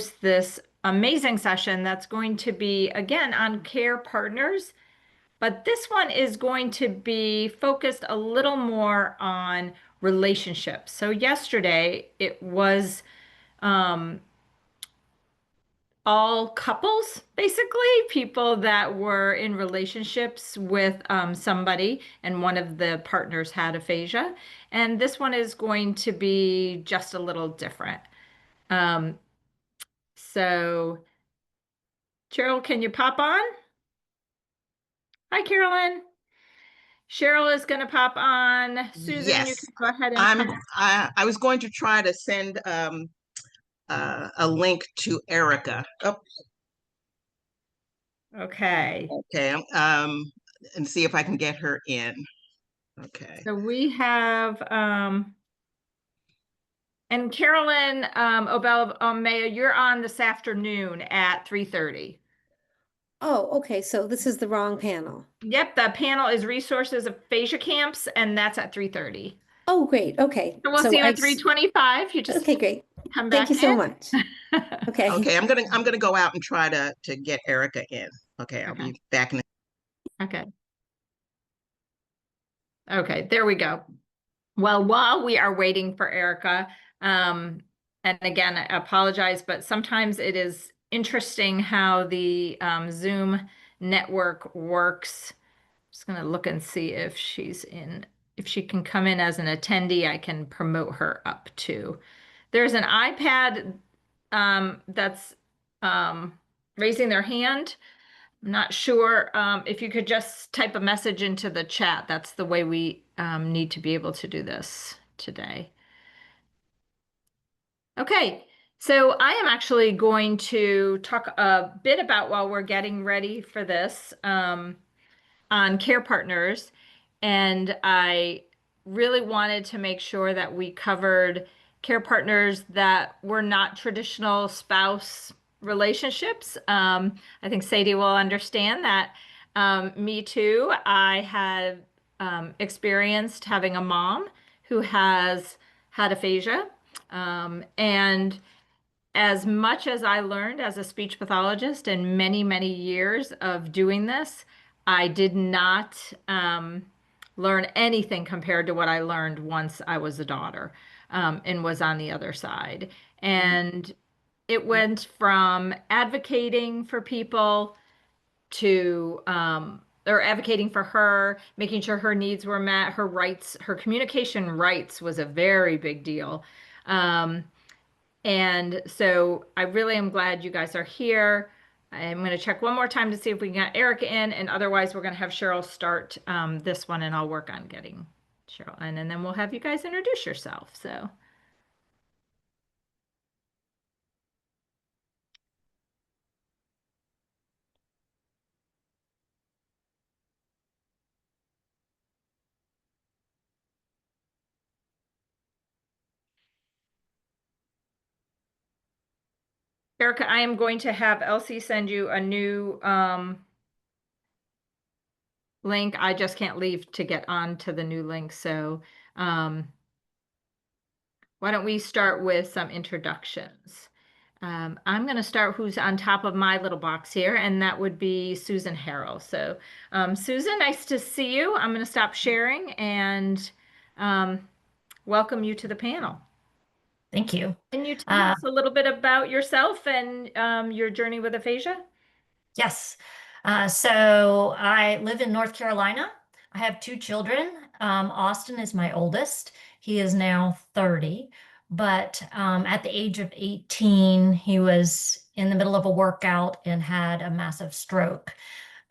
this amazing session that's going to be, again, on care partners, but this one is going to be focused a little more on relationships. So yesterday it was um, all couples, basically, people that were in relationships with somebody, and one of the partners had aphasia. And this one is going to be just a little different. Um, so, Cheryl, can you pop on? Hi, Carolyn. Cheryl is going to pop on. Susan, you Yes, can go ahead and I'm. come. I was going to try to send a link to Erika. Oh, Okay. okay. And see if I can get her in. Okay. So we have, and Carolyn Obel Maya, you're on this afternoon at 3:30. Oh, okay. So this is the wrong panel. Yep, the panel is resources of aphasia camps, and that's at 3:30. Oh, great. Okay. So we'll see you at 3:25. You just okay, great. come Thank back you so in. much. Okay. Okay. I'm gonna go out and try to get Erika in. Okay. I'll Okay. be back in. Okay. Okay, there we go. Well, while we are waiting for Erika, and again, I apologize, but sometimes it is interesting how the Zoom network works. Just gonna look and see if she's in, if she can come in as an attendee, I can promote her up too. There's an iPad that's raising their hand. I'm not sure if you could just type a message into the chat. That's the way we need to be able to do this today. Okay, so I am actually going to talk a bit about, while we're getting ready for this, on care partners. And I really wanted to make sure that we covered care partners that were not traditional spouse relationships. I think Sadie will understand that. Me too. I have experienced having a mom who has had aphasia. And as much as I learned as a speech pathologist in many, many years of doing this, I did not learn anything compared to what I learned once I was a daughter and was on the other side. And it went from advocating for people to, or advocating for her, making sure her needs were met, her rights, her communication rights was a very big deal. And so I really am glad you guys are here. I'm going to check one more time to see if we can get Erika in, and otherwise we're going to have Cheryl start this one, and I'll work on getting Cheryl in, and then we'll have you guys introduce yourself. So, Erika, I am going to have Elsie send you a new link. I just can't leave to get on to the new link. So, why don't we start with some introductions? I'm going to start who's on top of my little box here, and that would be Susan Harrell. So, Susan, nice to see you. I'm going to stop sharing and welcome you to the panel. Thank you. Can you tell us a little bit about yourself and your journey with aphasia? Yes. So I live in North Carolina. I have two children. Austin is my oldest. He is now 30. But at the age of 18, he was in the middle of a workout and had a massive stroke.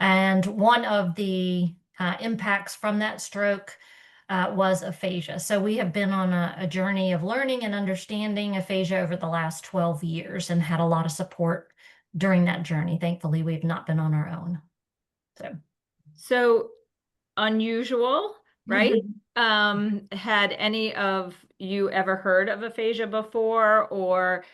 And one of the impacts from that stroke was aphasia. So we have been on a journey of learning and understanding aphasia over the last 12 years and had a lot of support during that journey. Thankfully, we've not been on our own. So unusual, right? Had any of you ever heard of aphasia before? Or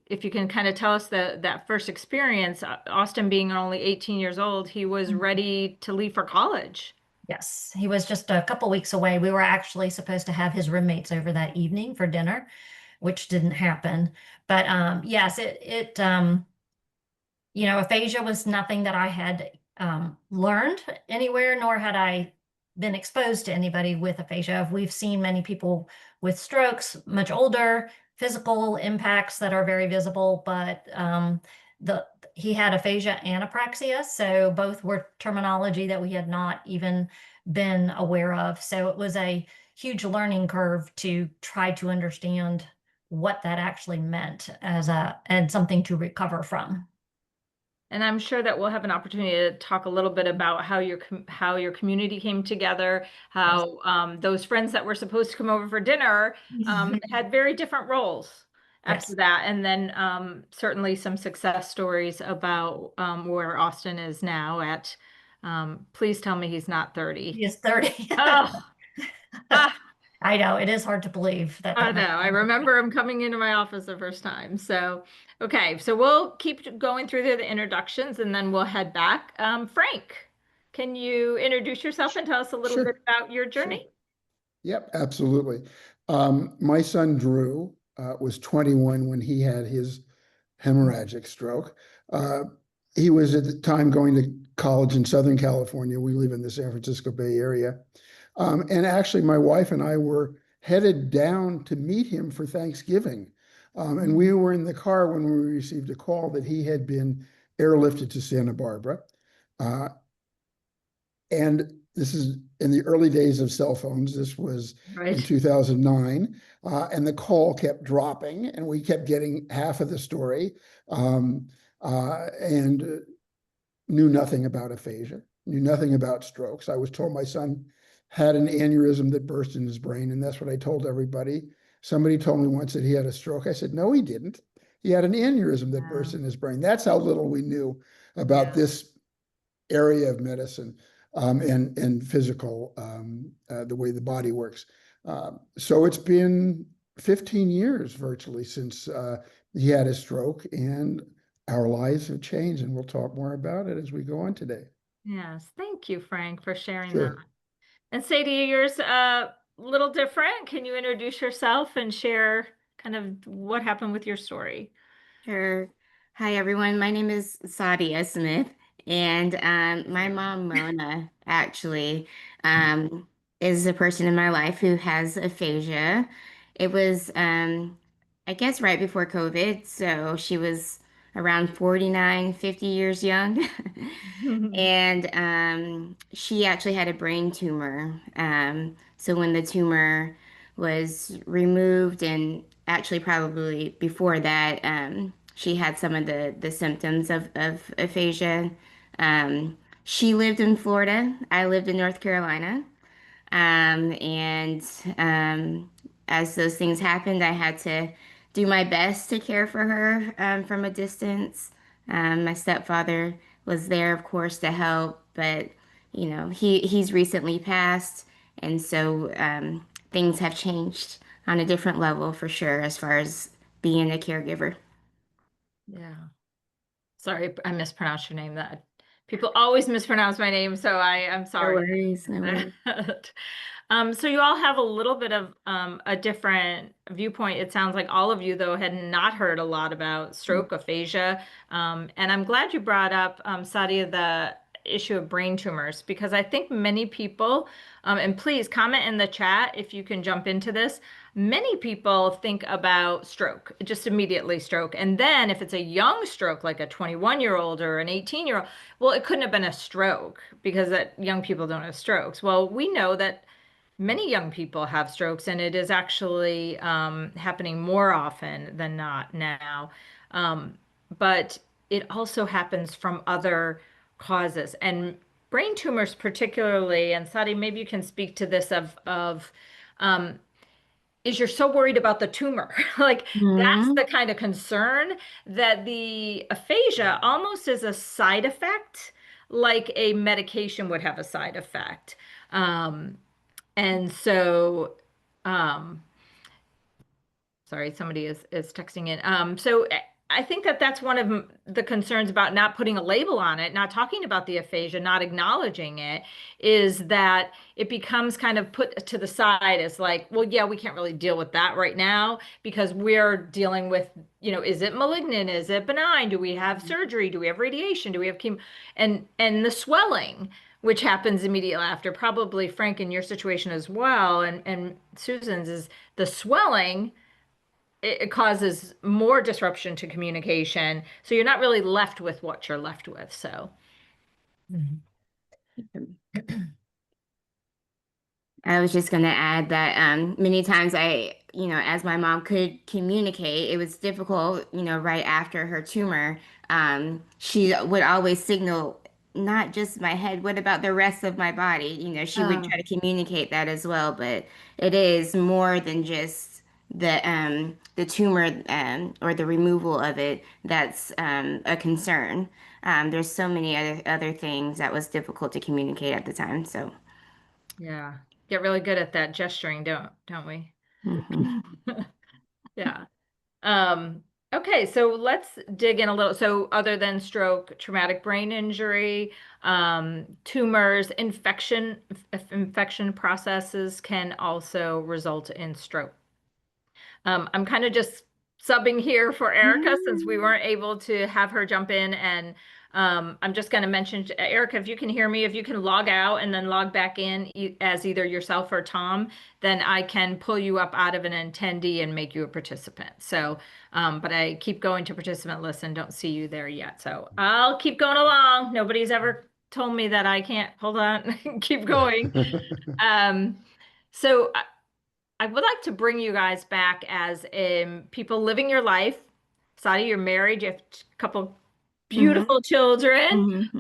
if you can kind of tell us that first experience, Austin being only 18 years old, he was ready to leave for college. Yes, he was just a couple weeks away. We were actually supposed to have his roommates over that evening for dinner. which didn't happen. But yes, aphasia was nothing that I had learned anywhere, nor had I been exposed to anybody with aphasia. We've seen many people with strokes, much older, physical impacts that are very visible, but the he had aphasia and apraxia, so both were terminology that we had not even been aware of. So it was a huge learning curve to try to understand what that actually meant and something to recover from. And I'm sure that we'll have an opportunity to talk a little bit about how your community came together, Yes. how those friends that were supposed to come over for dinner had very different roles after Yes. that, and then certainly some success stories about where Austin is now at. Please tell me he's not 30. He is 30. Oh, ah, I know it is hard to believe that I that know. might I happen. remember him coming into my office the first time. So, okay. So we'll keep going through the introductions and then we'll head back. Frank, can you introduce yourself and tell us a little bit Sure, about your sure. journey? Yep, absolutely. My son Drew was 21 when he had his hemorrhagic stroke. Uh, he was at the time going to college in Southern California. We live in the San Francisco Bay Area. And actually, my wife and I were headed down to meet him for Thanksgiving. And we were in the car when we received a call that he had been airlifted to Santa Barbara. Uh, and this is in the early days of cell phones. This was in Right. 2009. And the call kept dropping, and we kept getting half of the story, um, and knew nothing about aphasia, knew nothing about strokes. I was told my son had an aneurysm that burst in his brain, and that's what I told everybody. Somebody told me once that he had a stroke. I said, no, he didn't. He had an aneurysm that burst Wow. in his brain. That's how little we knew about Yeah. this area of medicine, and physical, the way the body works. So it's been 15 years virtually since he had a stroke, and our lives have changed, and we'll talk more about it as we go on today. Yes. Thank you, Frank, for sharing that. Sure. And Sadie, yours a little different. Can you introduce yourself and share kind of what happened with your story? Sure. Hi, everyone. My name is Saadia Smith, and my mom, Mona, actually, um, is a person in my life who has aphasia. It was, I guess, right before COVID, so she was around 49, 50 years young. And she actually had a brain tumor. So when the tumor was removed, and actually probably before that, she had some of the symptoms of aphasia. She lived in Florida. I lived in North Carolina. And as those things happened, I had to do my best to care for her from a distance. My stepfather was there, of course, to help, but he's recently passed, and so things have changed on a different level for sure as far as being a caregiver. Yeah. Sorry, I mispronounced your name. That people always mispronounce my name, so I'm No sorry. worries, no worries. So you all have a little bit of a different viewpoint. It sounds like all of you, though, had not heard a lot about stroke, aphasia. And I'm glad you brought up, Saadia, the issue of brain tumors, because I think many people, and please comment in the chat if you can jump into this. Many people think about stroke, just immediately stroke. And then if it's a young stroke, like a 21-year-old or an 18-year-old, well, it couldn't have been a stroke because that young people don't have strokes. Well, we know that many young people have strokes, and it is actually happening more often than not now. But it also happens from other causes. And brain tumors, particularly, and Sadi, maybe you can speak to this um, is you're so worried about the tumor. Like that's Hmm. the kind of concern that the aphasia almost is a side effect, like a medication would have a side effect. Um, and so, um, sorry, somebody is texting in. So I think that that's one of the concerns about not putting a label on it, not talking about the aphasia, not acknowledging it, is that it becomes kind of put to the side as like, well, yeah, we can't really deal with that right now because we're dealing with, is it malignant? Is it benign? Do we have surgery? Do we have radiation? Do we have chemo? And the swelling, which happens immediately after, probably Frank in your situation as well, and Susan's, is the swelling. It causes more disruption to communication. So you're not really left with what you're left with. So, I was just going to add that many times as my mom could communicate, it was difficult, right after her tumor. She would always signal not just my head, what about the rest of my body? She would try to communicate that as well, but it is more than just the tumor or the removal of it that's a concern. There's so many other things that was difficult to communicate at the time. So. yeah, get really good at that gesturing, don't we? Mhm. Yeah. Okay, so let's dig in a little. So other than stroke, traumatic brain injury, tumors, infection processes can also result in stroke. I'm kind of just subbing here for Erika since we weren't able to have her jump in. And I'm just going to mention, Erika, if you can hear me, if you can log out and then log back in as either yourself or Tom, then I can pull you up out of an attendee and make you a participant. So, but I keep going to participant list and don't see you there yet. So I'll keep going along. Nobody's ever told me that I can't. Hold on, keep going. So I would like to bring you guys back as people living your life. Saadia, you're married. You have a couple beautiful children.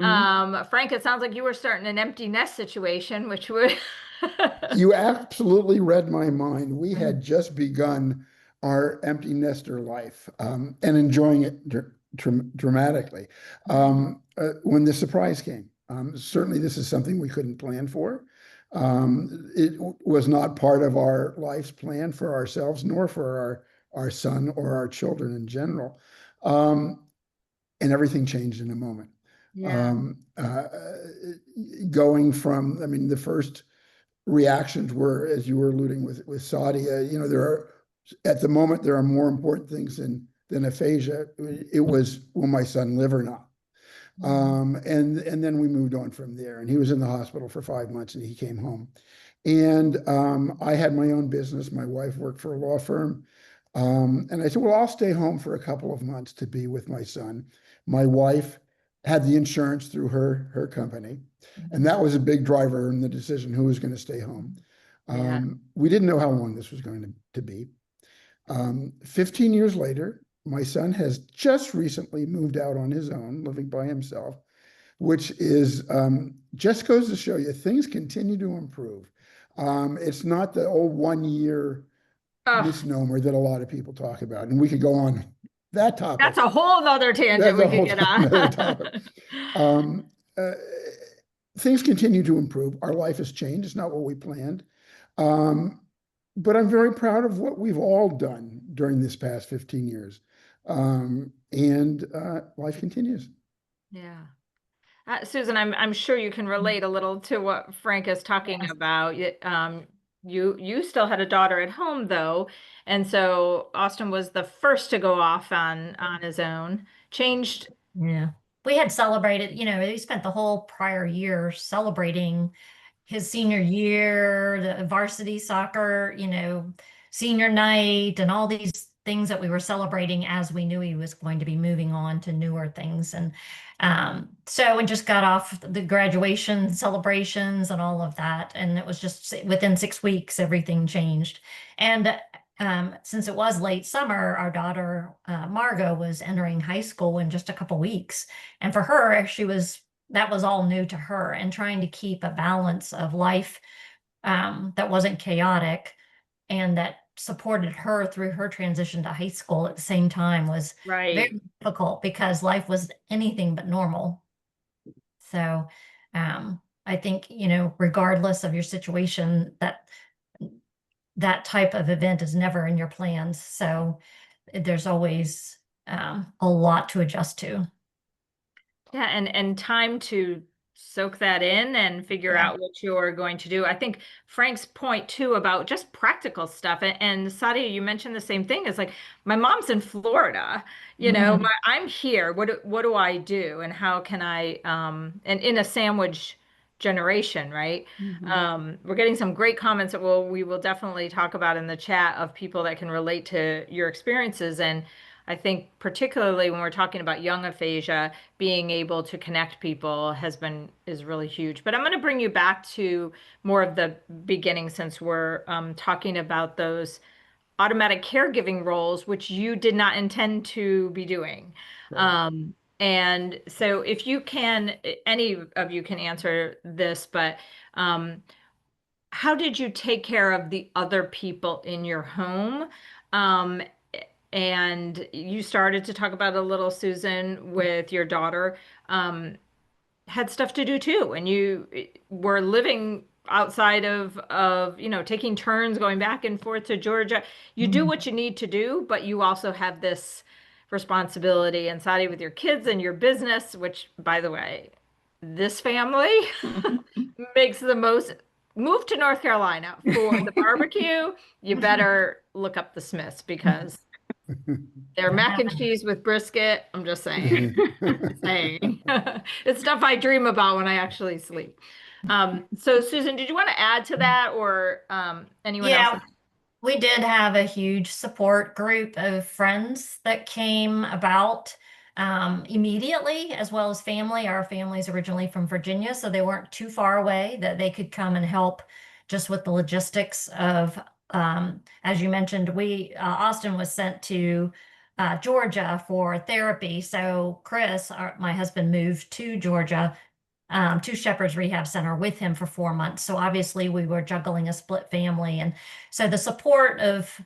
Frank, it sounds like you were starting an empty nest situation, which would. You absolutely read my mind. We had just begun our empty nester life and enjoying it dramatically when the surprise came. Certainly, this is something we couldn't plan for. It was not part of our life's plan for ourselves, nor for our son or our children in general. And everything changed in a moment. Yeah. Going from, I mean, the first reactions were, as you were alluding with Saadia, at the moment, there are more important things than aphasia. It was, will my son live or not? And then we moved on from there, and he was in the hospital for 5 months and he came home. And I had my own business. My wife worked for a law firm. And I said, well, I'll stay home for a couple of months to be with my son. My wife had the insurance through her company. And that was a big driver in the decision who was going to stay home. We didn't know how long this was going to be. 15 years later, my son has just recently moved out on his own, living by himself, which is just goes to show you things continue to improve. It's not the old 1 year misnomer that a lot of people talk about. And we could go on that topic. That's a whole nother tangent we could get on. Things continue to improve. Our life has changed. It's not what we planned. But I'm very proud of what we've all done during this past 15 years. And life continues. Yeah. Susan, I'm sure you can relate a little to what Frank is talking about. You still had a daughter at home though, and so Austin was the first to go off on his own. Changed. Yeah. We had celebrated, we spent the whole prior year celebrating his senior year, the varsity soccer, senior night, and all these things that we were celebrating as we knew he was going to be moving on to newer things. And so we just got off the graduation celebrations and all of that. And it was just within 6 weeks, everything changed. And since it was late summer, our daughter, Margot, was entering high school in just a couple weeks. And for her, that was all new to her, and trying to keep a balance of life that wasn't chaotic and that supported her through her transition to high school at the same time was very difficult because life was anything but normal. So I think, regardless of your situation, that type of event is never in your plans. So there's always a lot to adjust to. Yeah, and time to soak that in and figure Yeah. out what you're going to do. I think Frank's point too about just practical stuff. And Saadia, you mentioned the same thing. It's like my mom's in Florida, Mhm. I'm here. What do I do? And how can I and in a sandwich generation, right? Mhm. We're getting some great comments that we will definitely talk about in the chat of people that can relate to your experiences. And I think particularly when we're talking about young aphasia, being able to connect people is really huge. But I'm going to bring you back to more of the beginning since we're talking about those automatic caregiving roles, which you did not intend to be doing. Right. And so if you can, any of you can answer this, but how did you take care of the other people in your home? Um, and you started to talk about a little, Susan, with your daughter, had stuff to do too, and you were living outside of taking turns going back and forth to Georgia. You do Mhm. what you need to do, but you also have this responsibility and Saudi with your kids and your business, which, by the way, this family makes the most. Move to North Carolina for the barbecue. You better look up the Smiths because their mac and cheese with brisket. I'm just saying. Saying. It's stuff I dream about when I actually sleep. So Susan, did you want to add to that or anyone else? Yeah, we did have a huge support group of friends that came about immediately, as well as family. Our family's originally from Virginia, so they weren't too far away that they could come and help just with the logistics of, as you mentioned, Austin was sent to Georgia for therapy. So Chris, my husband, moved to Georgia to Shepherd's Rehab Center with him for 4 months. So obviously we were juggling a split family. And so the support of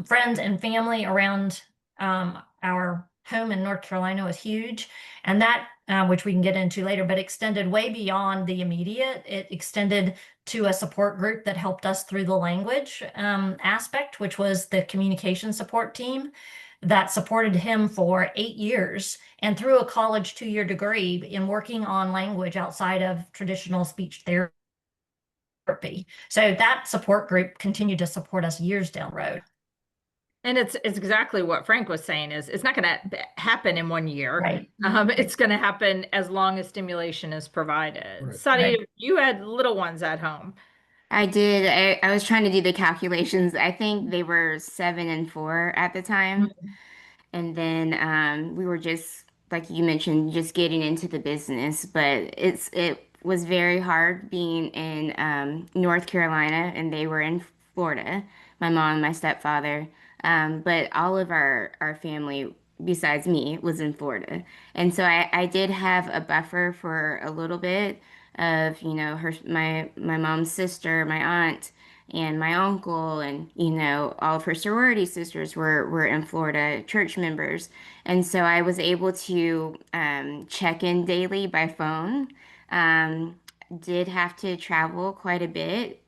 friends and family around our home in North Carolina was huge. And that, which we can get into later, but extended way beyond the immediate. It extended to a support group that helped us through the language aspect, which was the communication support team that supported him for 8 years and through a college 2-year degree in working on language outside of traditional speech therapy. So that support group continued to support us years down the road. And it's exactly what Frank was saying is it's not going to happen in 1 year. Right. It's going to happen as long as stimulation is provided. Right. Sadi, Right. you had little ones at home. I did. I was trying to do the calculations. I think they were 7 and 4 at the time. And then we were just, like you mentioned, just getting into the business. But it was very hard being in North Carolina and they were in Florida, my mom and my stepfather. But all of our family, besides me, was in Florida. And so I did have a buffer for a little bit of, my mom's sister, my aunt and my uncle and all of her sorority sisters were in Florida church members, and so I was able to check in daily by phone. um, did have to travel quite a bit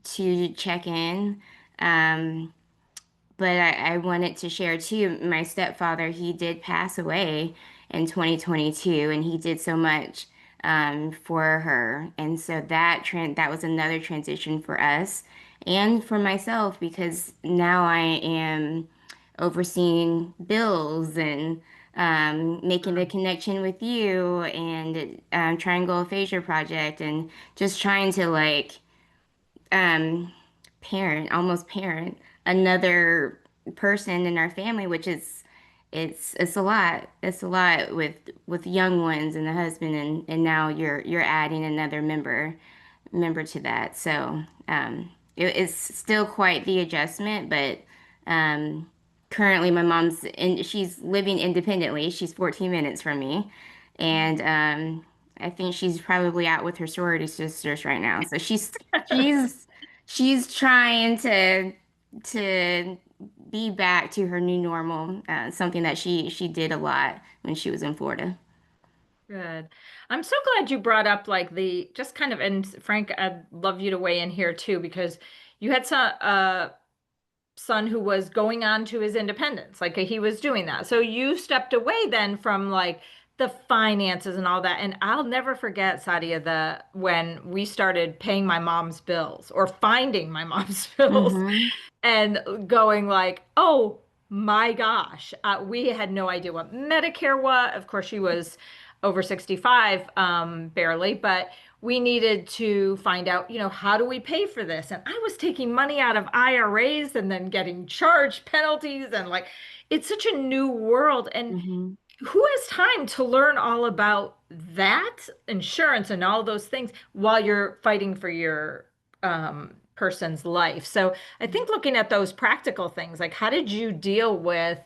to check in. um, but I wanted to share too, my stepfather, he did pass away in 2022, and he did so much for her. And so that was another transition for us and for myself because now I am overseeing bills and making the connection with you and Triangle Aphasia Project and just trying to um almost parent another person in our family, which is it's a lot. It's a lot with young ones and the husband and now you're adding another member to that. So it's still quite the adjustment, but um currently my she's living independently. She's 14 minutes from me. And I think she's probably out with her sorority sisters right now. So she's she's trying to be back to her new normal, something that she did a lot when she was in Florida. Good. I'm so glad you brought up like the just kind of, and Frank, I'd love you to weigh in here too, because you had son who was going on to his independence. Like he was doing that. So you stepped away then from like the finances and all that. And I'll never forget, Saadia, when we started paying my mom's bills or finding my mom's bills Mm-hmm. and going like, oh my gosh, we had no idea what Medicare was. Of course, she was over 65, barely, but we needed to find out, how do we pay for this? And I was taking money out of IRAs and then getting charged penalties and like, it's such a new world. And Mm-hmm. who has time to learn all about that insurance and all those things while you're fighting for your person's life? So I think looking at those practical things, like how did you deal with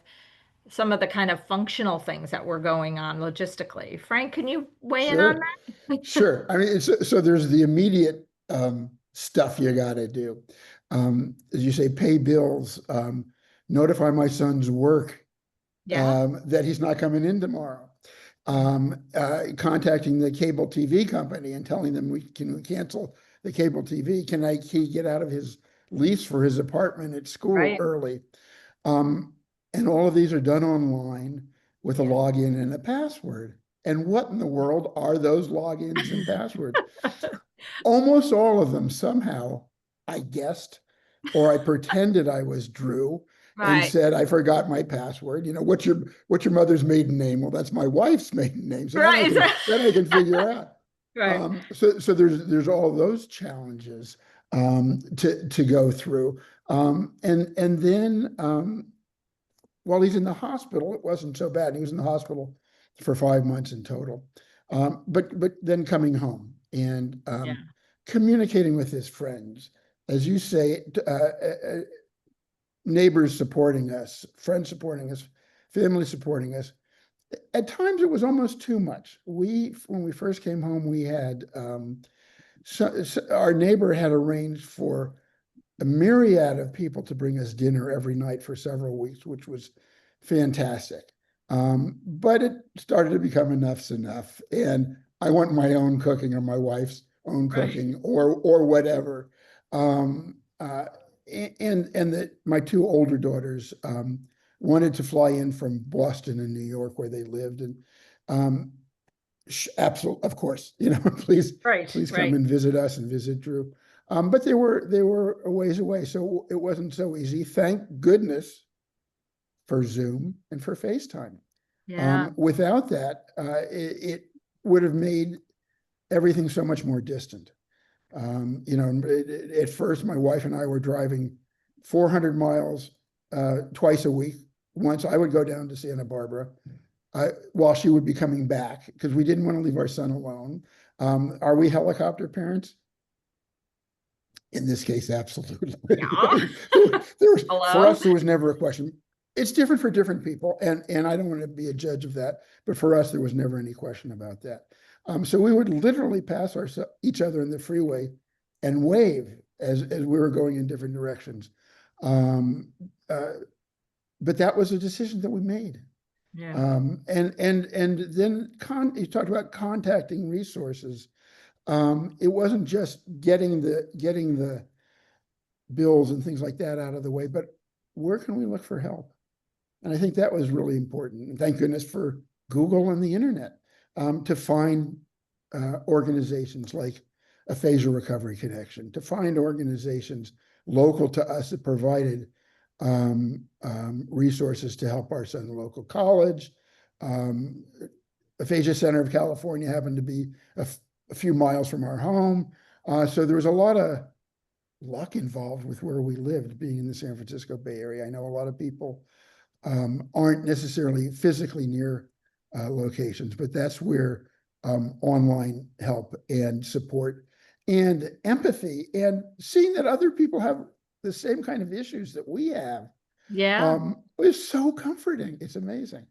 some of the kind of functional things that were going on logistically? Frank, can you weigh in on Sure, that? sure. I mean, so there's the immediate stuff you got to do. As you say, pay bills, notify my son's work Yeah, that he's not coming in tomorrow. Contacting the cable TV company and telling them we cancel the cable TV. Can he get out of his lease for his apartment at school right. early? And all of these are done online with a Yeah. login and a password. And what in the world are those logins and passwords? Almost all of them somehow I guessed, or I pretended I was Drew and Right, said I forgot my password. What's your mother's maiden name? Well, that's my wife's maiden name. So right. then I can figure out. Right. So there's all those challenges to go through. And then while he's in the hospital, it wasn't so bad. He was in the hospital for 5 months in total. But then coming home and Yeah. communicating with his friends, as you say, neighbors supporting us, friends supporting us, family supporting us. At times, it was almost too much. When we first came home, we had our neighbor had arranged for a myriad of people to bring us dinner every night for several weeks, which was fantastic. But it started to become enough's enough, and I want my own cooking or my wife's own Right. cooking or whatever. And that my two older daughters wanted to fly in from Boston and New York where they lived, and absolutely, of course, please Right. come Right. and visit us and visit Drew. But they were a ways away, so it wasn't so easy. Thank goodness for Zoom and for FaceTime. Yeah. Without that, it would have made everything so much more distant. At first, my wife and I were driving 400 miles twice a week. Once I would go down to Santa Barbara while she would be coming back because we didn't want to leave our son alone. Are we helicopter parents? In this case, absolutely. Yeah. For us, Hello. there was never a question. It's different for different people, and I don't want to be a judge of that, but for us, there was never any question about that. So we would literally pass each other in the freeway and wave as we were going in different directions. But that was a decision that we made. Yeah. And then you talked about contacting resources. It wasn't just getting the bills and things like that out of the way, but where can we look for help? And I think that was really important. And thank goodness for Google and the internet to find organizations like Aphasia Recovery Connection, to find organizations local to us that provided resources to help our son, the local college. Aphasia Center of California happened to be a few miles from our home. So there was a lot of luck involved with where we lived, being in the San Francisco Bay Area. I know a lot of people aren't necessarily physically near locations, but that's where online help and support and empathy and seeing that other people have the same kind of issues that we have Yeah. is so comforting. It's amazing.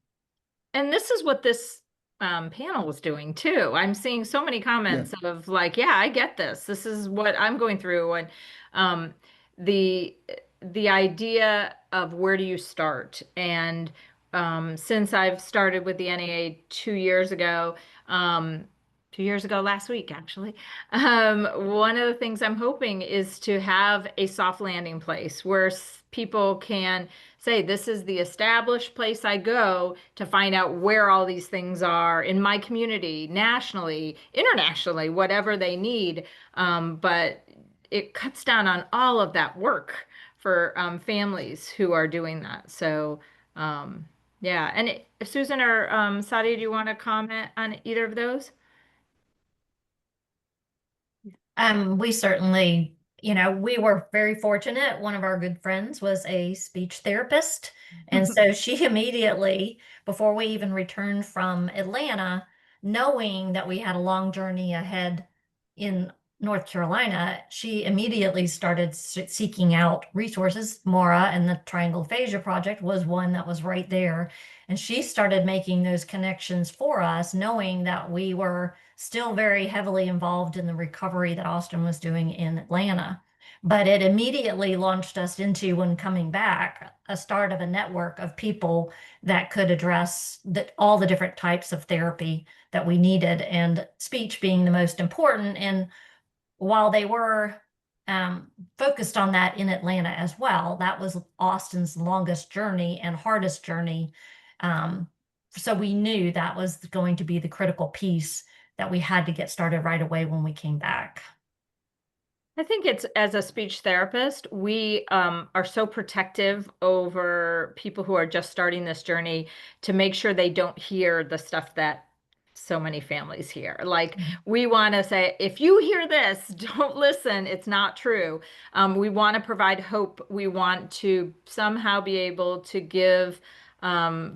And this is what this panel was doing too. I'm seeing so many comments of like, yeah, I get this. This is what I'm going through. And um, the the idea of where do you start? And since I've started with the NAA 2 years ago, 2 years ago last week, actually, one of the things I'm hoping is to have a soft landing place where people can say, this is the established place I go to find out where all these things are in my community, nationally, internationally, whatever they need. But it cuts down on all of that work for families who are doing that. So, yeah. And Susan or Saadia, do you want to comment on either of those? We certainly, we were very fortunate. One of our good friends was a speech therapist. And so she immediately, before we even returned from Atlanta, knowing that we had a long journey ahead in North Carolina, she immediately started seeking out resources. Maura and the Triangle Aphasia Project was one that was right there. And she started making those connections for us, knowing that we were still very heavily involved in the recovery that Austin was doing in Atlanta. But it immediately launched us into, when coming back, a start of a network of people that could address all the different types of therapy that we needed, and speech being the most important. And while they were focused on that in Atlanta as well, that was Austin's longest journey and hardest journey. So we knew that was going to be the critical piece that we had to get started right away when we came back. I think it's, as a speech therapist, we are so protective over people who are just starting this journey to make sure they don't hear the stuff that so many families hear. Like, we want to say, if you hear this, don't listen. It's not true. We want to provide hope. We want to somehow be able to give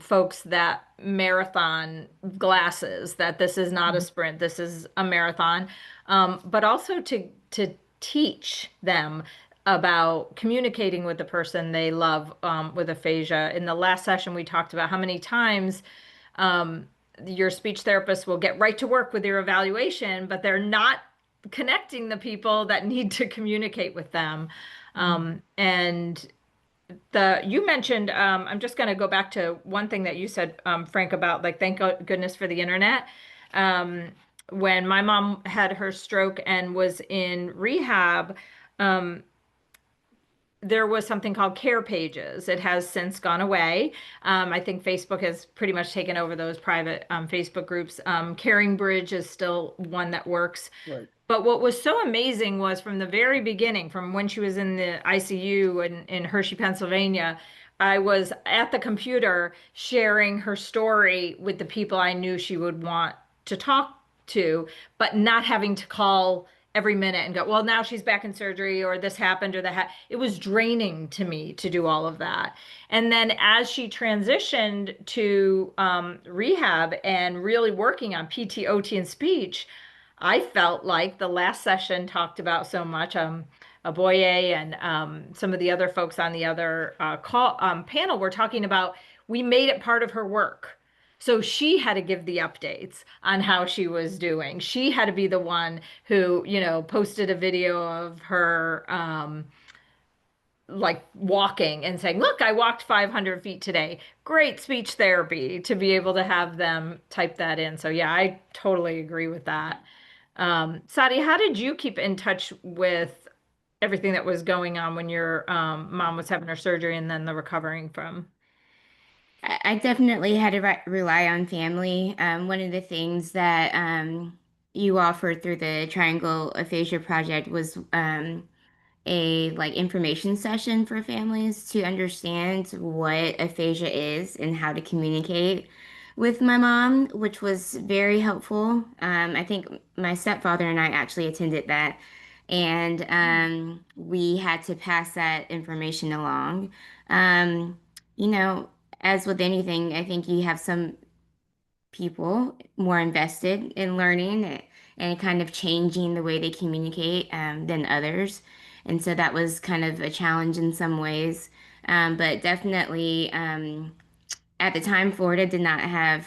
folks that marathon glasses, that this is not a sprint, this is a marathon, but also to teach them about communicating with the person they love with aphasia. In the last session, we talked about how many times your speech therapist will get right to work with your evaluation, but they're not connecting the people that need to communicate with them. And you mentioned, I'm just going to go back to one thing that you said, Frank, about, like, thank goodness for the internet. When my mom had her stroke and was in rehab, there was something called Care Pages. It has since gone away. I think Facebook has pretty much taken over those private Facebook groups. Caring Bridge is still one that works. Right. But what was so amazing was, from the very beginning, from when she was in the ICU in Hershey, Pennsylvania, I was at the computer sharing her story with the people I knew she would want to talk to, but not having to call every minute and go, well, now she's back in surgery, or this happened, or that. It was draining to me to do all of that. And then as she transitioned to rehab and really working on PT, OT, and speech, I felt like the last session talked about so much. Aboye and some of the other folks on the other panel were talking about, we made it part of her work. So she had to give the updates on how she was doing. She had to be the one who, posted a video of her like walking and saying, look, I walked 500 feet today. Great speech therapy to be able to have them type that in. So yeah, I totally agree with that. Saadia, how did you keep in touch with everything that was going on when your mom was having her surgery and then the recovering from? I definitely had to rely on family. One of the things that you offered through the Triangle Aphasia Project was a like information session for families to understand what aphasia is and how to communicate with my mom, which was very helpful. I think my stepfather and I actually attended that, and we had to pass that information along. Um, you know, as with anything, I think you have some people more invested in learning and kind of changing the way they communicate than others. And so that was kind of a challenge in some ways. But definitely at the time, Florida did not have,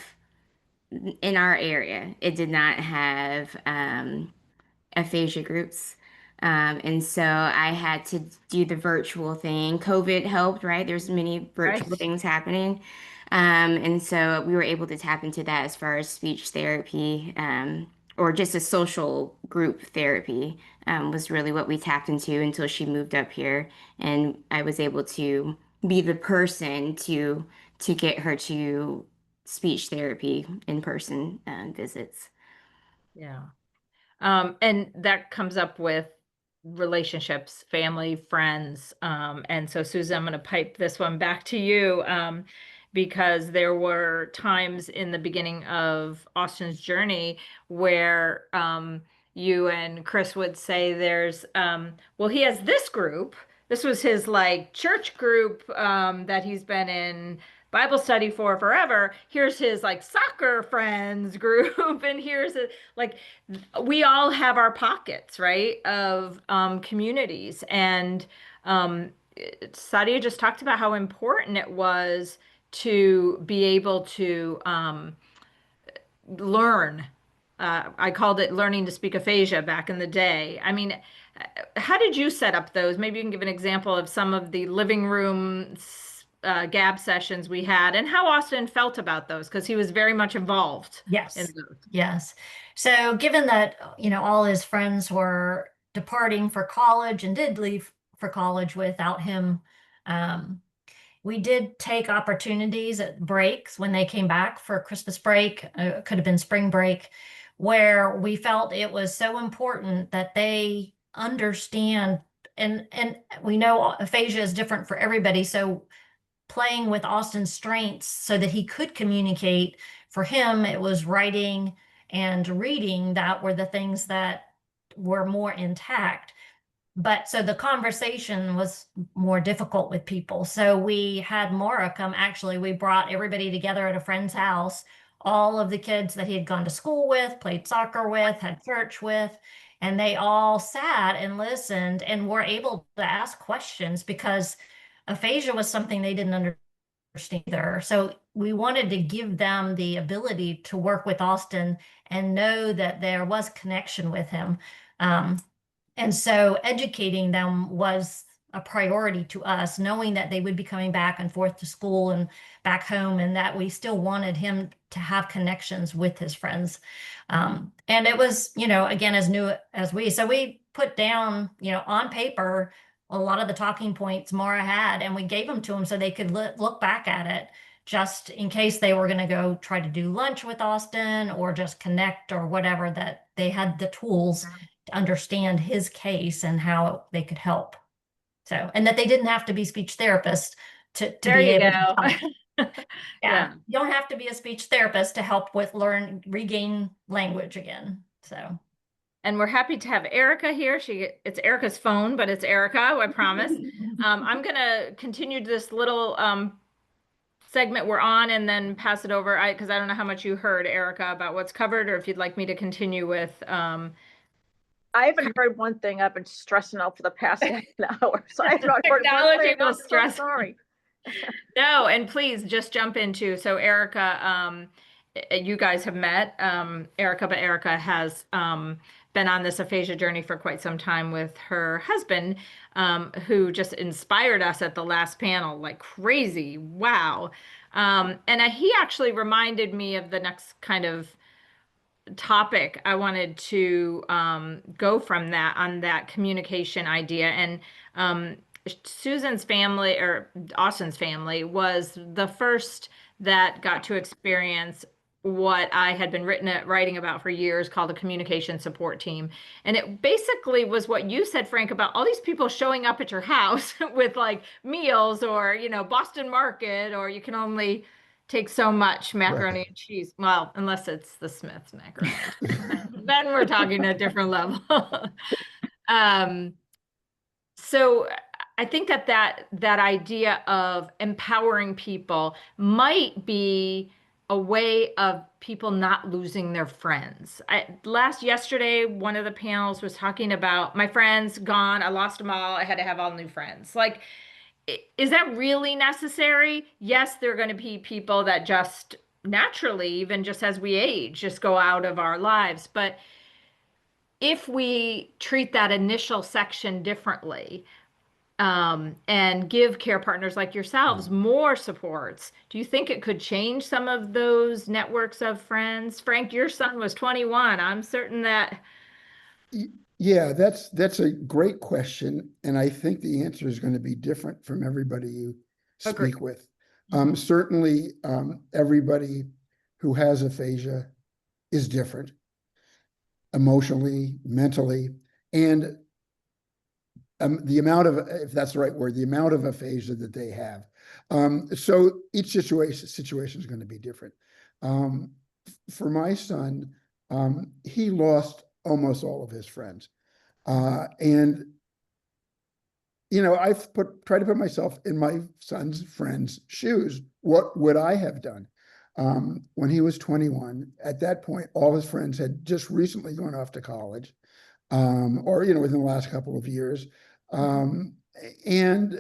in our area, it did not have aphasia groups. And so I had to do the virtual thing. COVID helped, right? There's many virtual Right. things happening. And so we were able to tap into that as far as speech therapy or just a social group therapy was really what we tapped into until she moved up here, and I was able to be the person to get her to speech therapy in person visits. Yeah. And that comes up with relationships, family, friends. And so Susan, I'm going to pipe this one back to you, because there were times in the beginning of Austin's journey where you and Chris would say well, he has this group. This was his like church group that he's been in Bible study for forever. Here's his like soccer friends group, and like we all have our pockets, right, of communities. And Saadia just talked about how important it was to be able to learn. I called it learning to speak aphasia back in the day. I mean, how did you set up those? Maybe you can give an example of some of the living room gab sessions we had and how Austin felt about those, because he was very much involved in Yes. those. Yes. So given that, all his friends were departing for college and did leave for college without him, um, we did take opportunities at breaks when they came back for Christmas break, could have been spring break, where we felt it was so important that they understand, and we know aphasia is different for everybody. So playing with Austin's strengths so that he could communicate. For him, it was writing and reading that were the things that were more intact. But so the conversation was more difficult with people. So we had Maura come. Actually, we brought everybody together at a friend's house, all of the kids that he had gone to school with, played soccer with, had church with, and they all sat and listened and were able to ask questions because aphasia was something they didn't understand either. So we wanted to give them the ability to work with Austin and know that there was connection with him. And so educating them was a priority to us, knowing that they would be coming back and forth to school and back home, and that we still wanted him to have connections with his friends. And it was, again, as new as so we put down, on paper, a lot of the talking points Maura had, and we gave them to them so they could look back at it just in case they were going to go try to do lunch with Austin or just connect or whatever, that they had the tools to understand his case and how they could help. So, and that they didn't have to be speech therapists to There be you able go. to Yeah. You don't have to be a speech therapist to help with regain language again. So. And we're happy to have Erika here. It's Erika's phone, but it's Erika, I promise. I'm gonna continue this little segment we're on and then pass it over. Because I don't know how much you heard, Erika, about what's covered, or if you'd like me to continue with I haven't heard one thing. I've been stressing out for the past half an hour. So I haven't heard one technology thing. will I'm so stress. sorry. No, and please just jump into. So Erika, you guys have met Erika, but Erika has been on this aphasia journey for quite some time with her husband, who just inspired us at the last panel like crazy. Wow. And he actually reminded me of the next kind of topic I wanted to go from that on that communication idea. And Susan's family, or Austin's family, was the first that got to experience what I had been writing about for years, called a communication support team. And it basically was what you said, Frank, about all these people showing up at your house with like meals or, Boston Market, or you can only take so much macaroni Right. and cheese. Well, unless it's the Smith's macaroni and cheese. Then we're talking a different level. um, so I think that idea of empowering people might be a way of people not losing their friends. Yesterday, one of the panels was talking about my friends gone. I lost them all. I had to have all new friends. Like, is that really necessary? Yes, there are going to be people that just naturally, even just as we age, just go out of our lives. But if we treat that initial section differently, and give care partners like yourselves more supports. Do you think it could change some of those networks of friends? Frank, your son was 21. I'm certain that. Yeah, that's a great question, and I think the answer is going to be different from everybody you Agree. speak with. Certainly, everybody who has aphasia is different emotionally, mentally, and the amount of, if that's the right word, the amount of aphasia that they have. So each situation is going to be different. For my son, he lost almost all of his friends. And, you know, I've tried to put myself in my son's friend's shoes. What would I have done? When he was 21, at that point, all his friends had just recently gone off to college, or, you know, within the last couple of years. And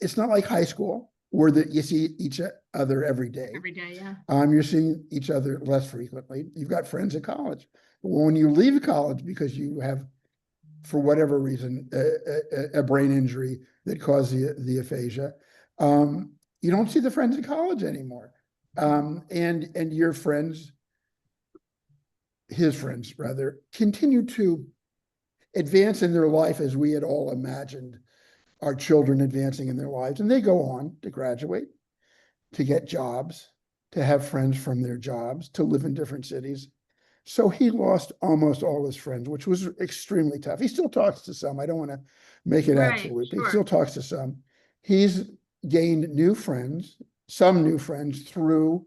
it's not like high school where you see each other every day. Every day, yeah. You're seeing each other less frequently. You've got friends at college. When you leave college because you have, for whatever reason, a brain injury that caused the aphasia, you don't see the friends in college anymore. And your friends, his friends rather, continue to advance in their life as we had all imagined our children advancing in their lives. And they go on to graduate, to get jobs, to have friends from their jobs, to live in different cities. So he lost almost all his friends, which was extremely tough. He still talks to some. I don't want to make it absolute, but he still talks to some. He's gained new friends, some new friends through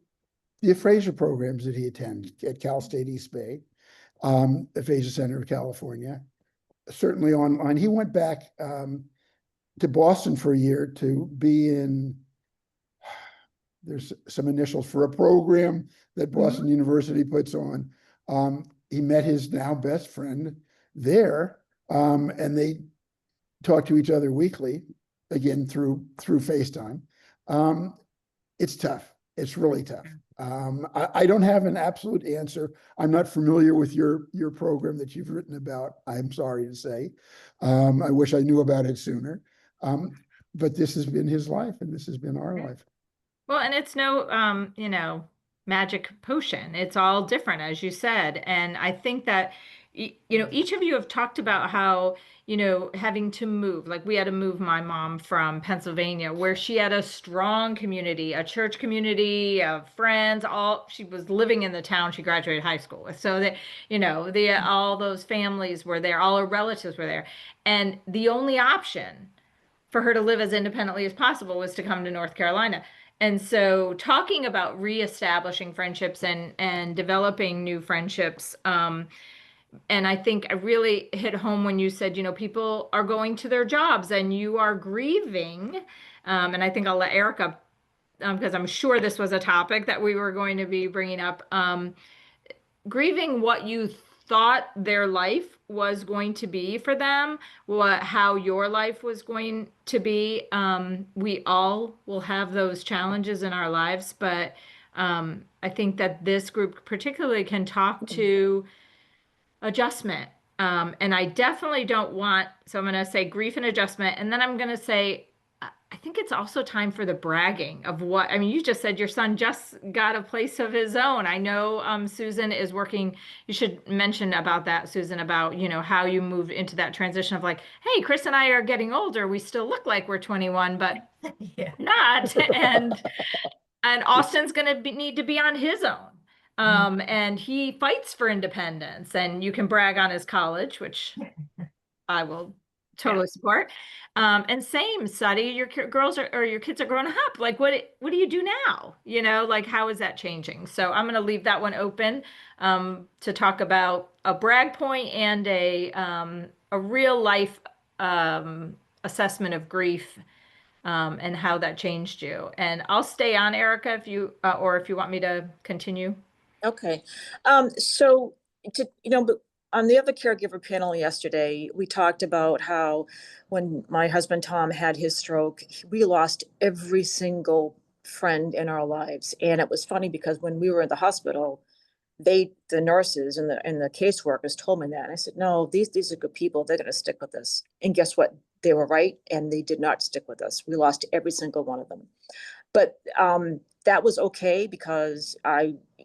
the aphasia programs that he attends at Cal State East Bay, Aphasia Center of California, certainly online. He went back to Boston for a year to be in, there's some initials for a program that Boston University puts on. He met his now best friend there, and they talk to each other weekly, again through FaceTime. It's tough. It's really tough. I don't have an absolute answer. I'm not familiar with your program that you've written about, I'm sorry to say. I wish I knew about it sooner. But this has been his life, and this has been our life. Well, and it's no, you know, magic potion. It's all different, as you said. And I think that, you know, each of you have talked about how, you know, having to move, like we had to move my mom from Pennsylvania, where she had a strong community, a church community of friends, she was living in the town she graduated high school with. So that, you know, all those families were there, all her relatives were there. And the only option for her to live as independently as possible was to come to North Carolina. And so talking about reestablishing friendships and developing new friendships, and I think I really hit home when you said, you know, people are going to their jobs and you are grieving. And I think I'll let Erika, because I'm sure this was a topic that we were going to be bringing up, grieving what you thought their life was going to be for them, how your life was going to be. We all will have those challenges in our lives, but I think that this group particularly can talk to adjustment. And I definitely don't want, so I'm going to say grief and adjustment, and then I'm going to say, I think it's also time for the bragging of what, I mean, you just said your son just got a place of his own. I know Susan is working, you should mention about that, Susan, about, you know, how you moved into that transition of like, hey, Chris and I are getting older. We still look like we're 21, but not. And Austin's going to need to be on his own. And he fights for independence, and you can brag on his college, which I will totally support. And same, Saadia, your girls or your kids are growing up. Like, what do you do now? You know, like, how is that changing? So I'm going to leave that one open to talk about a brag point and a real life assessment of grief and how that changed you. And I'll stay on, Erika, if you or if you want me to continue. Okay. But on the other caregiver panel yesterday, we talked about how when my husband Tom had his stroke, we lost every single friend in our lives. And it was funny because when we were in the hospital, the nurses and the caseworkers told me that. And I said, no, these are good people. They're going to stick with us. And guess what? They were right. And they did not stick with us. We lost every single one of them. But that was okay because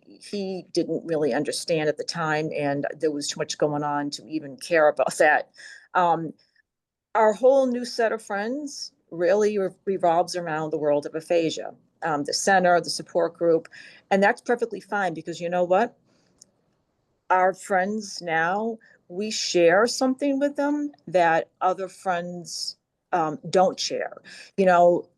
he didn't really understand at the time, and there was too much going on to even care about that. Our whole new set of friends really revolves around the world of aphasia, the center, the support group, and that's perfectly fine because you know what? Our friends now, we share something with them that other friends don't share. You know,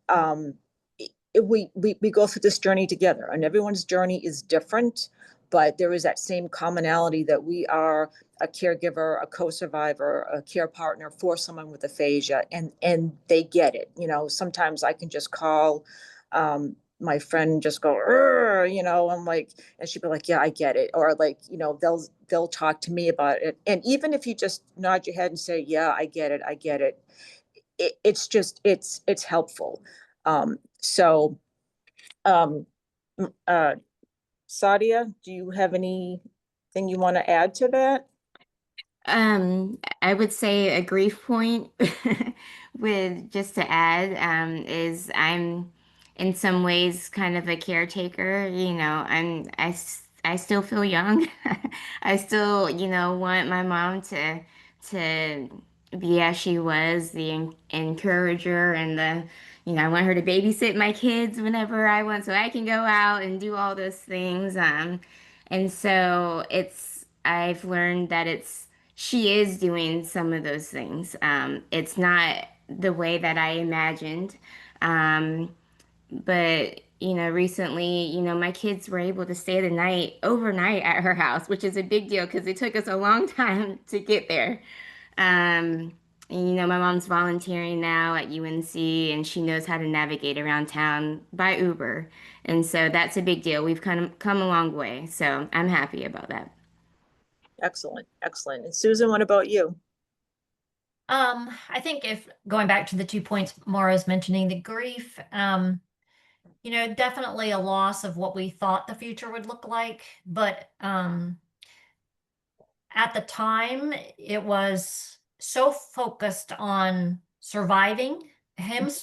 we go through this journey together, and everyone's journey is different, but there is that same commonality that we are a caregiver, a co-survivor, a care partner for someone with aphasia, and they get it. You know, sometimes I can just call my friend, just go, you know, I'm like, and she'd be like, yeah, I get it, or like, you know, they'll talk to me about it, and even if you just nod your head and say, yeah, I get it, I get it, it's just it's helpful. So, um, Saadia, do you have anything you want to add to that? I would say a grief point with just to add, is I'm in some ways kind of a caretaker, you know, I still feel young. I still, you know, want my mom to be as she was, the encourager and the, you know, I want her to babysit my kids whenever I want so I can go out and do all those things. And so I've learned that she is doing some of those things. It's not the way that I imagined. Um, but, you know, recently, you know, my kids were able to stay the night overnight at her house, which is a big deal because it took us a long time to get there. And, you know, my mom's volunteering now at UNC and she knows how to navigate around town by Uber. And so that's a big deal. We've kind of come a long way. So I'm happy about that. Excellent, excellent. And Susan, what about you? I think if going back to the 2 points Maura's mentioning, the grief, you know, definitely a loss of what we thought the future would look like. But at the time, it was so focused on surviving,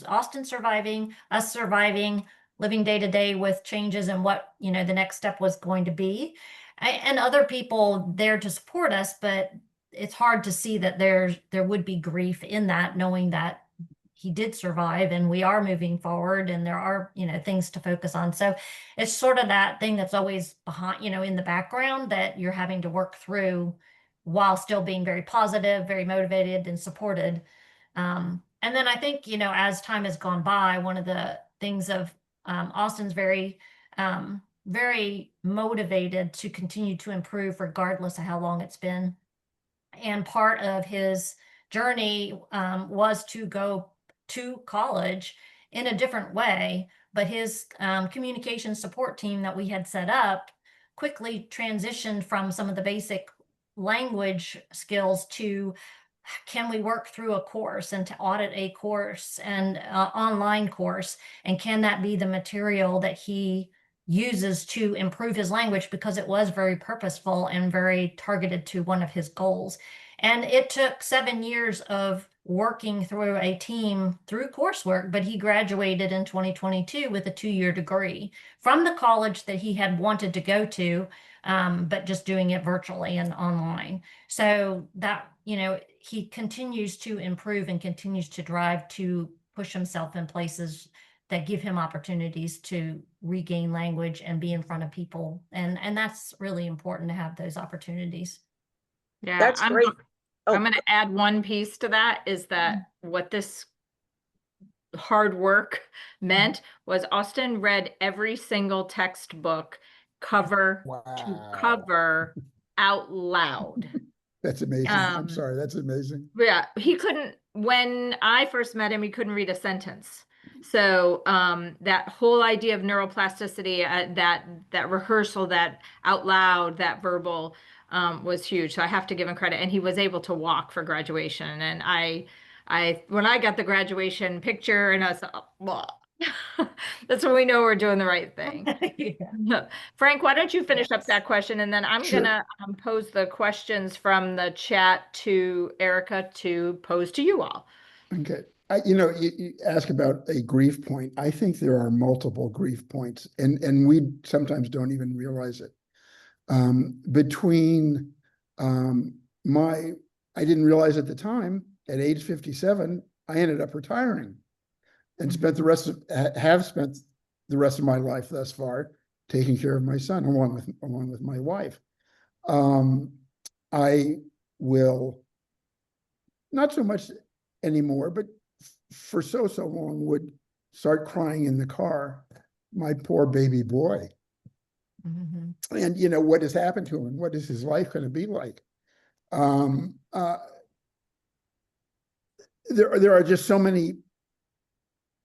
Austin surviving, us surviving, living day to day with changes and what, you know, the next step was going to be. And other people there to support us, but it's hard to see that there would be grief in that, knowing that he did survive and we are moving forward and there are, you know, things to focus on. So it's sort of that thing that's always behind, you know, in the background that you're having to work through while still being very positive, very motivated and supported. And then I think, you know, as time has gone by, one of the things of Austin's very motivated to continue to improve regardless of how long it's been. And part of his journey was to go to college in a different way, but his communication support team that we had set up quickly transitioned from some of the basic language skills to can we work through a course and to audit a course and online course, and can that be the material that he uses to improve his language, because it was very purposeful and very targeted to one of his goals. And it took 7 years of working through a team through coursework, but he graduated in 2022 with a 2-year degree from the college that he had wanted to go to, but just doing it virtually and online. So that, you know, he continues to improve and continues to drive to push himself in places that give him opportunities to regain language and be in front of people. And that's really important to have those opportunities. Yeah, That's great. I'm going to add one piece to that, is that what this hard work meant was Austin read every single textbook cover to Wow. cover out loud. That's amazing. I'm sorry, that's amazing. Yeah, he couldn't, when I first met him, he couldn't read a sentence. So that whole idea of neuroplasticity, that rehearsal, that out loud, that verbal was huge. So I have to give him credit. And he was able to walk for graduation. And I when I got the graduation picture and I was, That's when we know we're doing the right thing. Yeah. Frank, why don't you finish up Yes. that question, and then I'm Sure. gonna pose the questions from the chat to Erica to pose to you all. Okay. You ask about a grief point. I think there are multiple grief points, and we sometimes don't even realize it. Between I didn't realize at the time, at age 57, I ended up retiring and spent the rest of have spent the rest of my life thus far taking care of my son along with my wife. I will not so much anymore, but for so long would start crying in the car, my poor baby boy. And what has happened to him and what is his life going to be like? There are just so many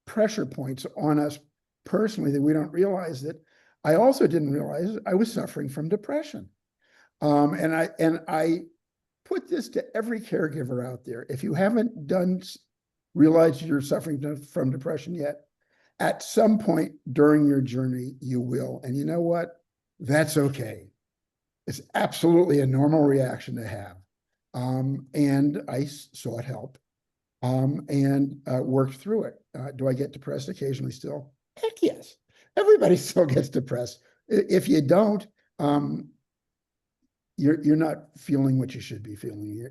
pressure points on us personally that we don't realize that. I also didn't realize I was suffering from depression. And I put this to every caregiver out there. If you haven't realized you're suffering from depression yet, at some point during your journey, you will. And you know what? That's okay. It's absolutely a normal reaction to have. And I sought help and worked through it. Do I get depressed occasionally still? Heck yes. Everybody still gets depressed. If you don't, you're not feeling what you should be feeling.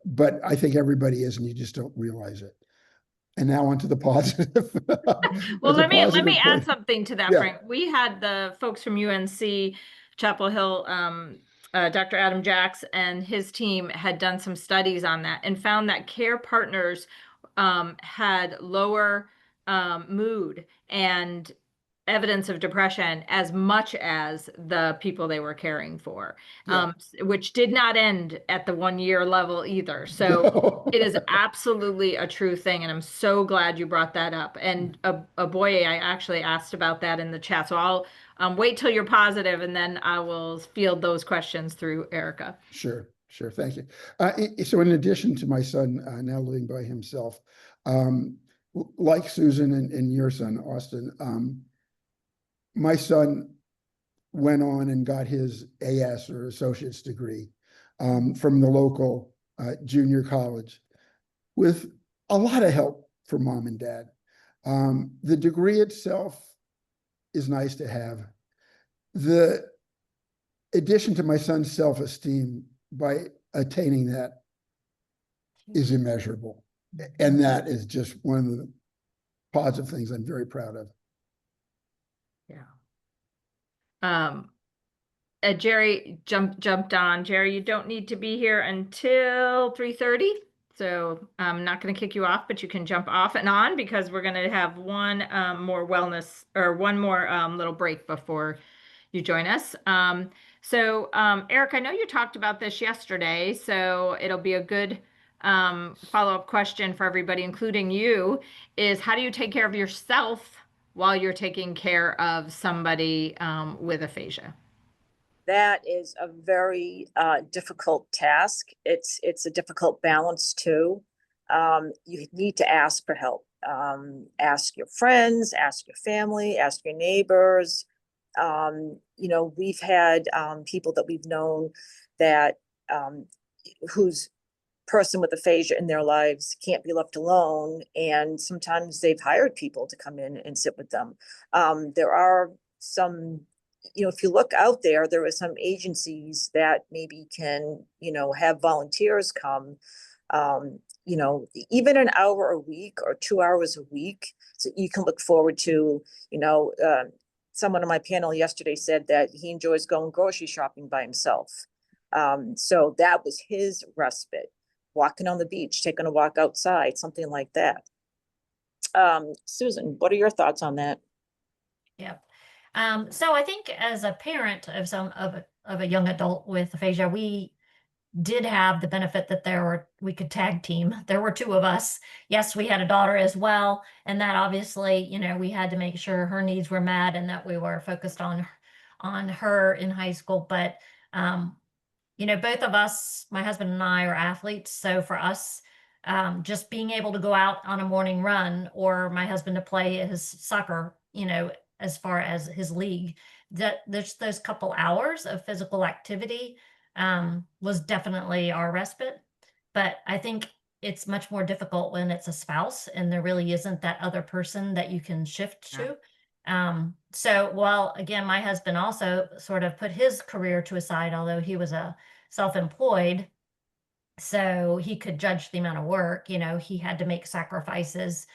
But I think everybody is, and you just don't realize it. And now onto the positive. Well, The let me positive add point. something to that, Yeah. Frank. We had the folks from UNC Chapel Hill, Dr. Adam Jacks and his team had done some studies on that and found that care partners had lower mood and evidence of depression as much as the people they were caring for, Yeah. which did not end at the 1 year level either. So No. it is absolutely a true thing. And I'm so glad you brought that up. And a boy, I actually asked about that in the chat. So I'll wait till you're positive and then I will field those questions through Erica. Sure. Thank you. So in addition to my son now living by himself, like Susan and your son, Austin, my son went on and got his AS or associate's degree from the local junior college with a lot of help from mom and dad. The degree itself is nice to have. The addition to my son's self-esteem by attaining that is immeasurable. And that is just one of the positive things I'm very proud of. Yeah. Jerry jumped on. Jerry, you don't need to be here until 3:30. So I'm not going to kick you off, but you can jump off and on because we're going to have one more wellness or one more little break before you join us. Eric, I know you talked about this yesterday, so it'll be a good follow-up question for everybody, including you, is how do you take care of yourself while you're taking care of somebody with aphasia? That is a very difficult task. It's a difficult balance too. You need to ask for help. Ask your friends, ask your family, ask your neighbors. We've had people that we've known that whose person with aphasia in their lives can't be left alone, and sometimes they've hired people to come in and sit with them. There are some, if you look out there, there are some agencies that maybe can, have volunteers come, even an hour a week or 2 hours a week. So you can look forward to, someone on my panel yesterday said that he enjoys going grocery shopping by himself. So that was his respite, walking on the beach, taking a walk outside, something like that. Susan, what are your thoughts on that? Yep. So I think as a parent of a young adult with aphasia, we did have the benefit that we could tag team. There were two of us. Yes, we had a daughter as well, and that obviously, we had to make sure her needs were met and that we were focused on her in high school. But both of us, my husband and I, are athletes, so for us, just being able to go out on a morning run, or my husband to play his soccer, as far as his league, that there's those couple hours of physical activity was definitely our respite. But I think it's much more difficult when it's a spouse and there really isn't that other person that you can shift to. So while again, my husband also sort of put his career to a side, although he was a self-employed, so he could judge the amount of work, he had to make sacrifices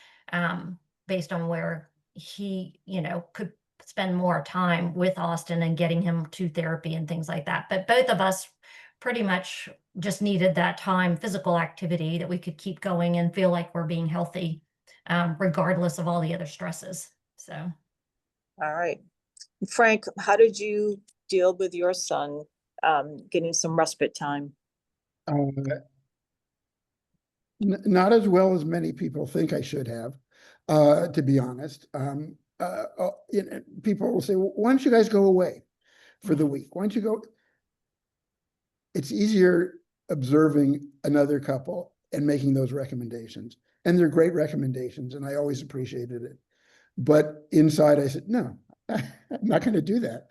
based on where he, could spend more time with Austin and getting him to therapy and things like that. But both of us pretty much just needed that time, physical activity, that we could keep going and feel like we're being healthy, regardless of all the other stresses. So. All right. Frank, how did you deal with your son getting some respite time? Not as well as many people think I should have, to be honest. People will say, well, why don't you guys go away for the week? Why don't you go? It's easier observing another couple and making those recommendations. And they're great recommendations, and I always appreciated it. But inside I said, no, I'm not going to do that.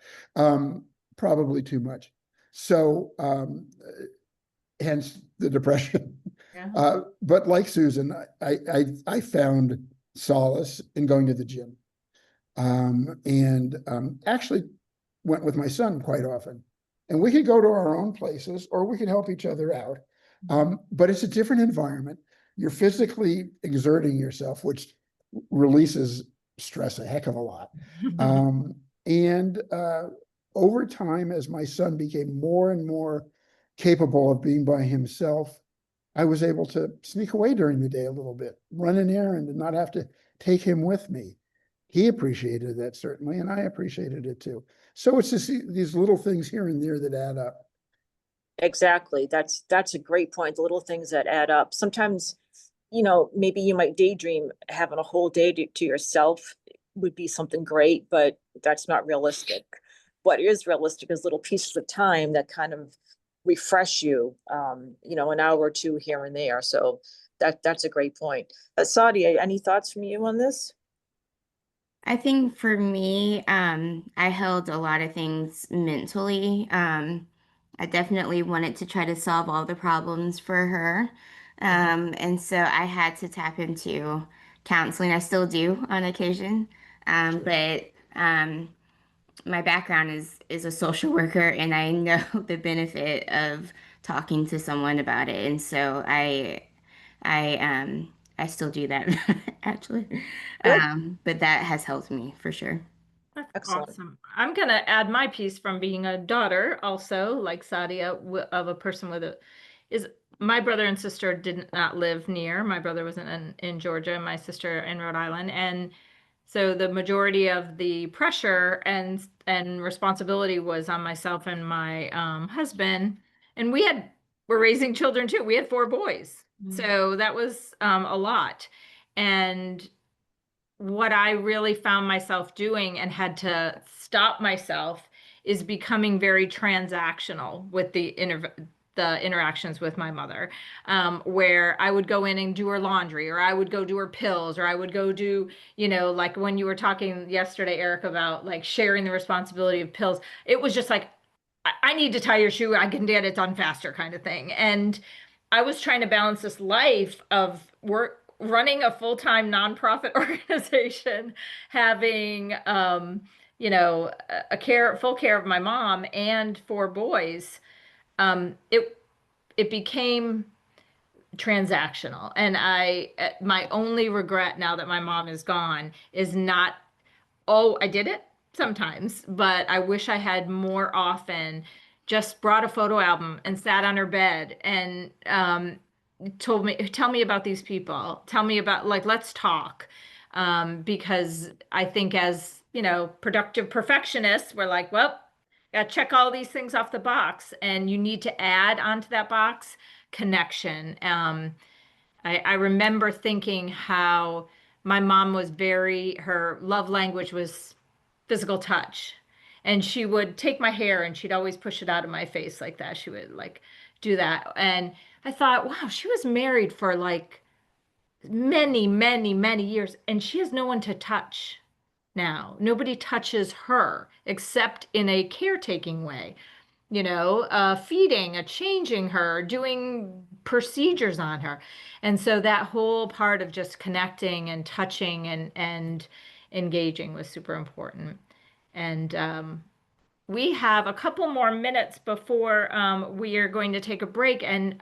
Probably too much. So hence the depression. Yeah. But like Susan, I found solace in going to the gym, and actually went with my son quite often. And we could go to our own places, or we could help each other out. But it's a different environment. You're physically exerting yourself, which releases stress a heck of a lot. And over time, as my son became more and more capable of being by himself, I was able to sneak away during the day a little bit, run an errand and not have to take him with me. He appreciated that, certainly, and I appreciated it too. So it's just these little things here and there that add up. Exactly. That's a great point. The little things that add up. Sometimes, maybe you might daydream having a whole day to yourself would be something great, but that's not realistic. What is realistic is little pieces of time that kind of refresh you, an hour or two here and there. So that's a great point. Saadia, any thoughts from you on this? I think for me, I held a lot of things mentally. I definitely wanted to try to solve all the problems for her. And so I had to tap into counseling. I still do on occasion. But my background is a social worker, and I know the benefit of talking to someone about it. And so I still do that actually. Good. But that has helped me for sure. That's Excellent. awesome. I'm going to add my piece from being a daughter, also like Saadia, of a person with my brother and sister did not live near. My brother was in Georgia, my sister in Rhode Island. And so the majority of the pressure and responsibility was on myself and my husband. And we're raising children too. We had 4 boys. So that was a lot. And what I really found myself doing and had to stop myself is becoming very transactional with the interactions with my mother, where I would go in and do her laundry, or I would go do her pills, or I would go do, like when you were talking yesterday, Eric, about like sharing the responsibility of pills. It was just like, I need to tie your shoe. I can get it done faster kind of thing. And I was trying to balance this life of work, running a full-time nonprofit organization, having, full care of my mom and 4 boys. It became transactional. And my only regret now that my mom is gone is not, oh, I did it sometimes, but I wish I had more often just brought a photo album and sat on her bed and tell me about these people. Tell me about, like, let's talk. Because I think as, productive perfectionists, we're like, well, gotta check all these things off the box, and you need to add onto that box connection. I remember thinking how my mom was her love language was physical touch. And she would take my hair and she'd always push it out of my face like that. She would like do that. And I thought, wow, she was married for like many, many, many years, and she has no one to touch now. Nobody touches her except in a caretaking way, feeding, changing her, doing procedures on her. And so that whole part of just connecting and touching and engaging was super important. And we have a couple more minutes before we are going to take a break. And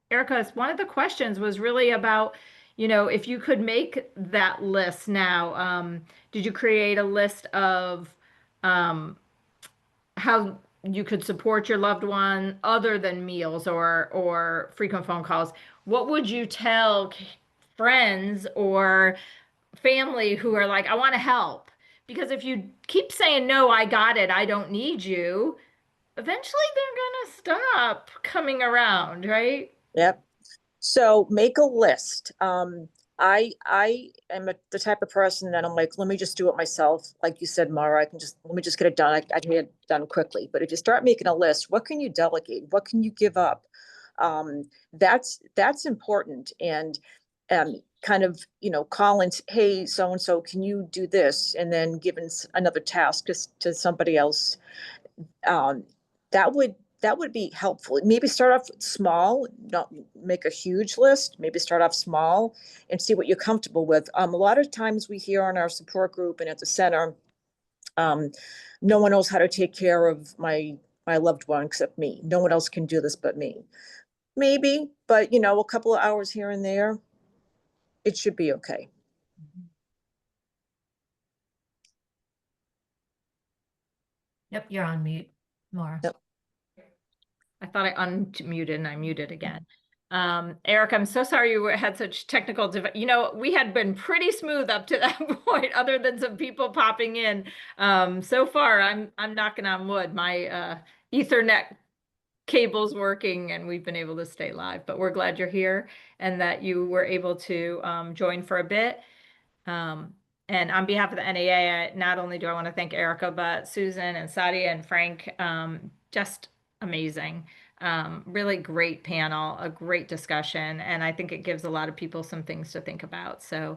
Erica, one of the questions was really about, if you could make that list now, did you create a list of how you could support your loved one other than meals or frequent phone calls? What would you tell friends or family who are like, I want to help? Because if you keep saying, no, I got it, I don't need you, eventually they're gonna stop coming around, right? Yep. So make a list. I am the type of person that I'm like, let me just do it myself. Like you said, Maura, let me just get it done. I can get it done quickly. But if you start making a list, what can you delegate? What can you give up? That's important. And kind of, call and, hey, so-and-so, can you do this? And then giving another task to somebody else. That would be helpful. Maybe start off small, not make a huge list. Maybe start off small and see what you're comfortable with. A lot of times we hear on our support group and at the center, no one knows how to take care of my loved one except me. No one else can do this but me. Maybe, but a couple of hours here and there, it should be okay. Yep, you're on mute, Maura. Yep. I thought I unmuted and I muted again. Erica, I'm so sorry you had such technical we had been pretty smooth up to that point, other than some people popping in. So far, I'm knocking on wood. My Ethernet cable's working and we've been able to stay live, but we're glad you're here and that you were able to join for a bit. And on behalf of the NAA, not only do I want to thank Erica, but Susan and Saadia and Frank, just amazing. Really great panel, a great discussion, and I think it gives a lot of people some things to think about. So